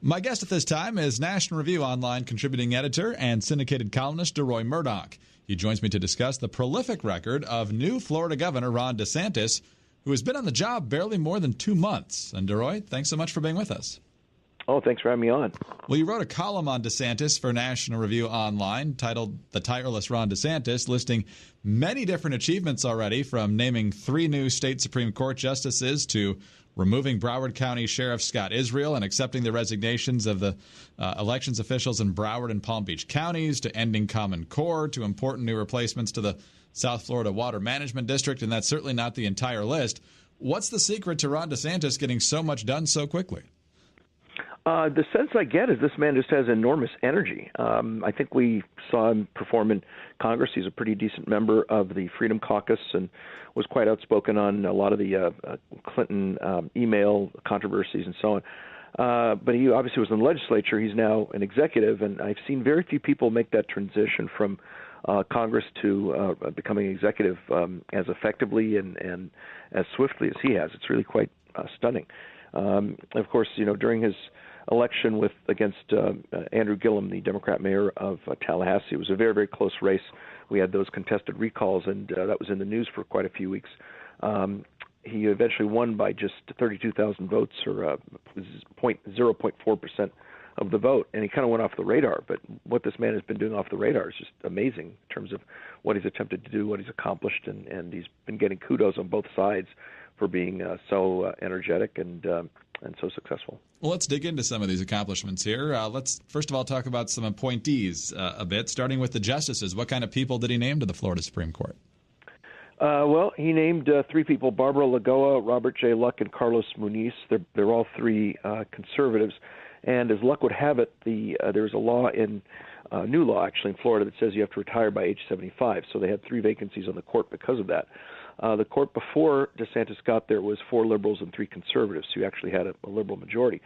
My guest at this time is National Review Online contributing editor and syndicated columnist Deroy Murdock. He joins me to discuss the prolific record of new Florida Governor Ron DeSantis, who has been on the job barely more than 2 months. And Deroy, thanks so much for being with us. Oh, thanks for having me on. Well, you wrote a column on DeSantis for National Review Online titled The Tireless Ron DeSantis, listing many different achievements already, from naming 3 new state Supreme Court justices to removing Broward County Sheriff Scott Israel and accepting the resignations of the elections officials in Broward and Palm Beach counties, to ending Common Core, to important new replacements to the South Florida Water Management District, and that's certainly not the entire list. What's the secret to Ron DeSantis getting so much done so quickly? The sense I get is this man just has enormous energy. I think we saw him perform in Congress. He's a pretty decent member of the Freedom Caucus and was quite outspoken on a lot of the Clinton email controversies and so on. But he obviously was in the legislature. He's now an executive, and I've seen very few people make that transition from Congress to becoming executive as effectively and as swiftly as he has. It's really quite stunning. Of course, during his election against Andrew Gillum, the Democrat mayor of Tallahassee, it was a very, very close race. We had those contested recalls, and that was in the news for quite a few weeks. He eventually won by just 32,000 votes, or 0.4% of the vote, and he kind of went off the radar. But what this man has been doing off the radar is just amazing in terms of what he's attempted to do, what he's accomplished, and he's been getting kudos on both sides for being so energetic and so successful. Well, let's dig into some of these accomplishments here. Let's first of all talk about some appointees a bit, starting with the justices. What kind of people did he name to the Florida Supreme Court? Well, he named 3 people: Barbara Lagoa, Robert J. Luck, and Carlos Muniz. They're all 3 conservatives. And as luck would have it, there's a law new law actually in Florida that says you have to retire by age 75. So they had 3 vacancies on the court because of that. The court before DeSantis got there was 4 liberals and 3 conservatives, who actually had a liberal majority.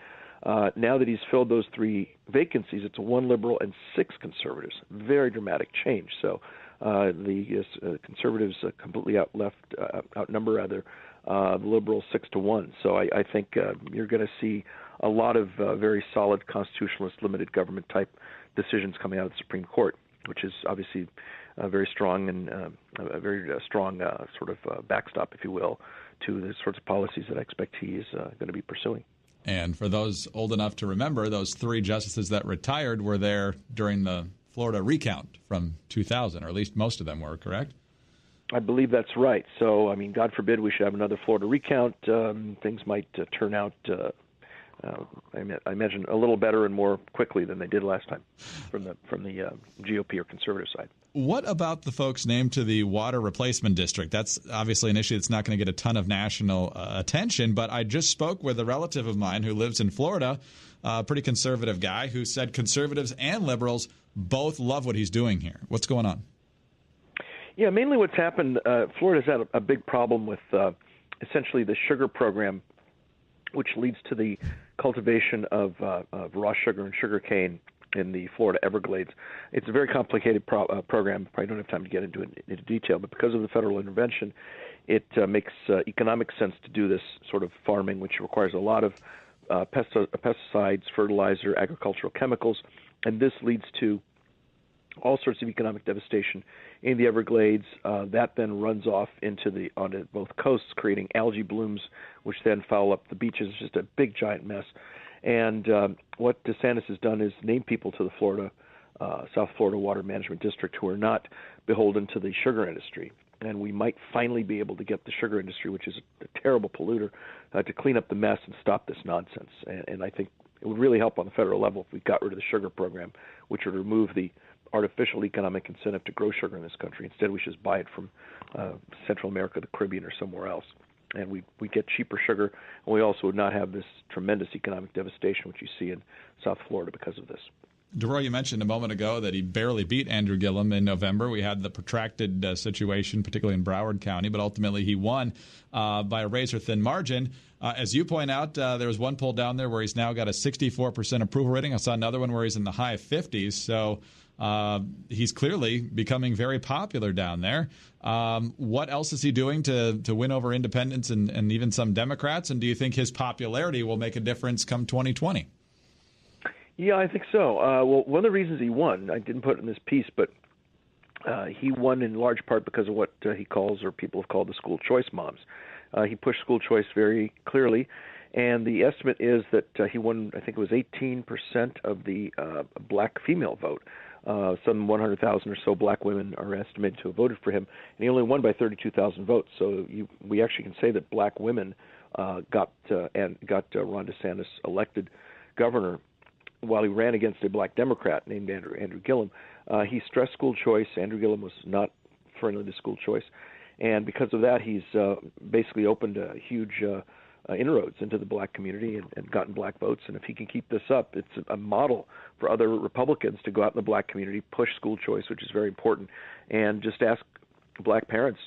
Now that he's filled those 3 vacancies, it's 1 liberal and 6 conservatives. Very dramatic change. So the conservatives completely outnumber the liberals 6-1. So I think you're going to see a lot of very solid constitutionalist limited government type decisions coming out of the Supreme Court, which is obviously very strong and a very strong sort of backstop, if you will, to the sorts of policies that I expect he is going to be pursuing. And for those old enough to remember, those 3 justices that retired were there during the Florida recount from 2000, or at least most of them were, correct? I believe that's right. So, I mean, God forbid we should have another Florida recount. Things might turn out, I imagine, a little better and more quickly than they did last time from the GOP or conservative side. What about the folks named to the Water Replacement District? That's obviously an issue that's not going to get a ton of national attention, but I just spoke with a relative of mine who lives in Florida, a pretty conservative guy, who said conservatives and liberals both love what he's doing here. What's going on? Yeah, mainly what's happened, Florida's had a big problem with essentially the sugar program, which leads to the cultivation of raw sugar and sugar cane in the Florida Everglades. It's a very complicated program. Probably don't have time to get into detail, but because of the federal intervention, it makes economic sense to do this sort of farming, which requires a lot of pesticides, fertilizer, agricultural chemicals, and this leads to all sorts of economic devastation in the Everglades. That then runs off onto both coasts, creating algae blooms, which then foul up the beaches. It's just a big, giant mess. And what DeSantis has done is name people to the South Florida Water Management District who are not beholden to the sugar industry. And we might finally be able to get the sugar industry, which is a terrible polluter, to clean up the mess and stop this nonsense. And I think it would really help on the federal level if we got rid of the sugar program, which would remove the artificial economic incentive to grow sugar in this country. Instead, we should just buy it from Central America, the Caribbean, or somewhere else. And we get cheaper sugar, and we also would not have this tremendous economic devastation, which you see in South Florida because of this. Deroy, you mentioned a moment ago that he barely beat Andrew Gillum in November. We had the protracted situation, particularly in Broward County, but ultimately he won by a razor-thin margin. As you point out, there was one poll down there where he's now got a 64% approval rating. I saw another one where he's in the high 50s. So he's clearly becoming very popular down there. What else is he doing to win over independents and even some Democrats? And do you think his popularity will make a difference come 2020? Yeah, I think so. Well, one of the reasons he won, I didn't put it in this piece, but he won in large part because of what he calls, or people have called, the school choice moms. He pushed school choice very clearly, and the estimate is that he won, I think it was 18% of the black female vote. Some 100,000 or so black women are estimated to have voted for him, and he only won by 32,000 votes. So we actually can say that black women got Ron DeSantis elected governor while he ran against a black Democrat named Andrew Gillum. He stressed school choice. Andrew Gillum was not friendly to school choice, and because of that, he's basically opened a huge inroads into the black community and gotten black votes. And if he can keep this up, it's a model for other Republicans to go out in the black community, push school choice, which is very important, and just ask black parents,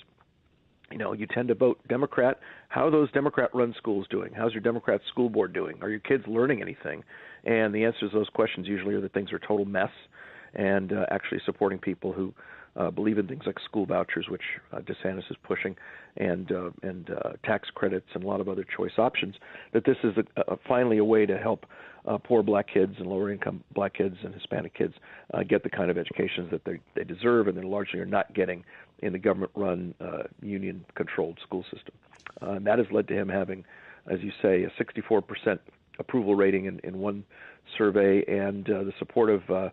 you tend to vote Democrat. How are those Democrat-run schools doing? How's your Democrat school board doing? Are your kids learning anything? And the answers to those questions usually are that things are a total mess, and actually supporting people who believe in things like school vouchers, which DeSantis is pushing, and tax credits and a lot of other choice options, that this is finally a way to help poor black kids and lower-income black kids and Hispanic kids get the kind of educations that they deserve and they largely are not getting in the government-run, union-controlled school system. And that has led to him having, as you say, a 64% approval rating in one survey, and the support of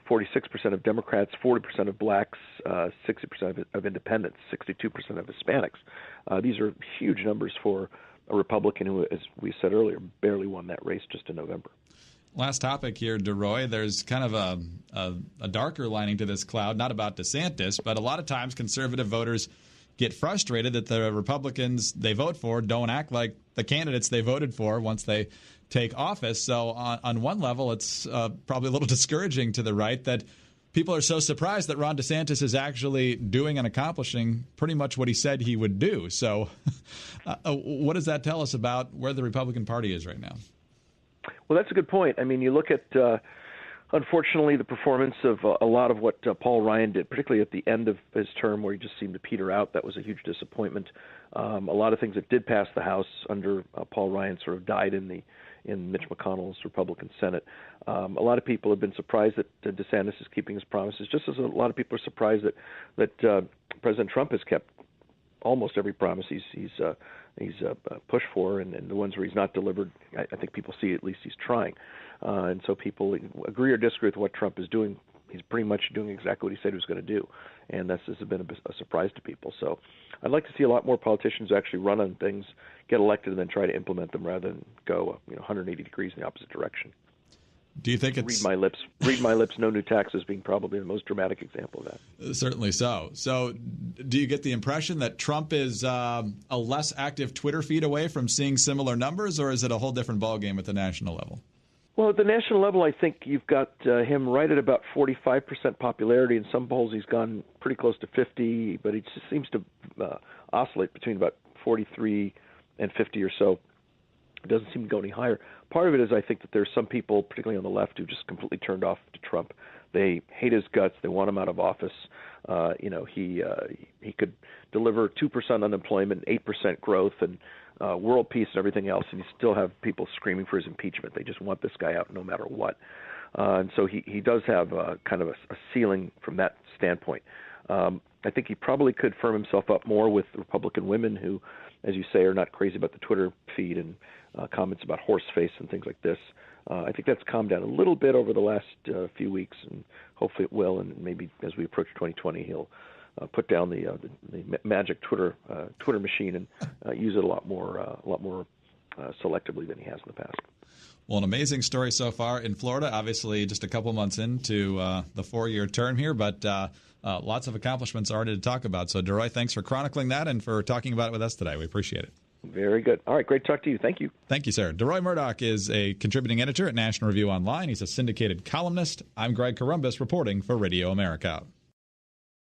46% of Democrats, 40% of blacks, 60% of independents, 62% of Hispanics. These are huge numbers for a Republican who, as we said earlier, barely won that race just in November. Last topic here, Deroy. There's kind of a darker lining to this cloud, not about DeSantis, but a lot of times conservative voters get frustrated that the Republicans they vote for don't act like the candidates they voted for once they take office. So on one level, it's probably a little discouraging to the right that people are so surprised that Ron DeSantis is actually doing and accomplishing pretty much what he said he would do. So what does that tell us about where the Republican Party is right now? Well, that's a good point. I mean, you look at, unfortunately, the performance of a lot of what Paul Ryan did, particularly at the end of his term where he just seemed to peter out. That was a huge disappointment. A lot of things that did pass the House under Paul Ryan sort of died in Mitch McConnell's Republican Senate. A lot of people have been surprised that DeSantis is keeping his promises, just as a lot of people are surprised that President Trump has kept almost every promise he's pushed for, and the ones where he's not delivered, I think people see at least he's trying. And so people agree or disagree with what Trump is doing. He's pretty much doing exactly what he said he was going to do, and this has been a surprise to people. So I'd like to see a lot more politicians actually run on things, get elected, and then try to implement them rather than go 180 degrees in the opposite direction. Do you think it's... Read my lips, no new taxes being probably the most dramatic example of that. Certainly so. So do you get the impression that Trump is a less active Twitter feed away from seeing similar numbers, or is it a whole different ballgame at the national level? Well, at the national level, I think you've got him right at about 45% popularity. In some polls, he's gone pretty close to 50, but he just seems to oscillate between about 43 and 50 or so. It doesn't seem to go any higher. Part of it is I think that there's some people, particularly on the left, who just completely turned off to Trump. They hate his guts. They want him out of office. He could deliver 2% unemployment, 8% growth, and world peace and everything else, and you still have people screaming for his impeachment. They just want this guy out no matter what. And so he does have kind of a ceiling from that standpoint. I think he probably could firm himself up more with Republican women who, as you say, are not crazy about the Twitter feed and comments about horse face and things like this. I think that's calmed down a little bit over the last few weeks, and hopefully it will. And maybe as we approach 2020, he'll put down the magic Twitter machine and use it a lot more selectively than he has in the past. Well, an amazing story so far in Florida. Obviously, just a couple months into the 4-year term here, but lots of accomplishments already to talk about. So, Deroy, thanks for chronicling that and for talking about it with us today. We appreciate it. Very good. All right, great to talk to you. Thank you. Thank you, sir. Deroy Murdock is a contributing editor at National Review Online. He's a syndicated columnist. I'm Greg Corombos reporting for Radio America.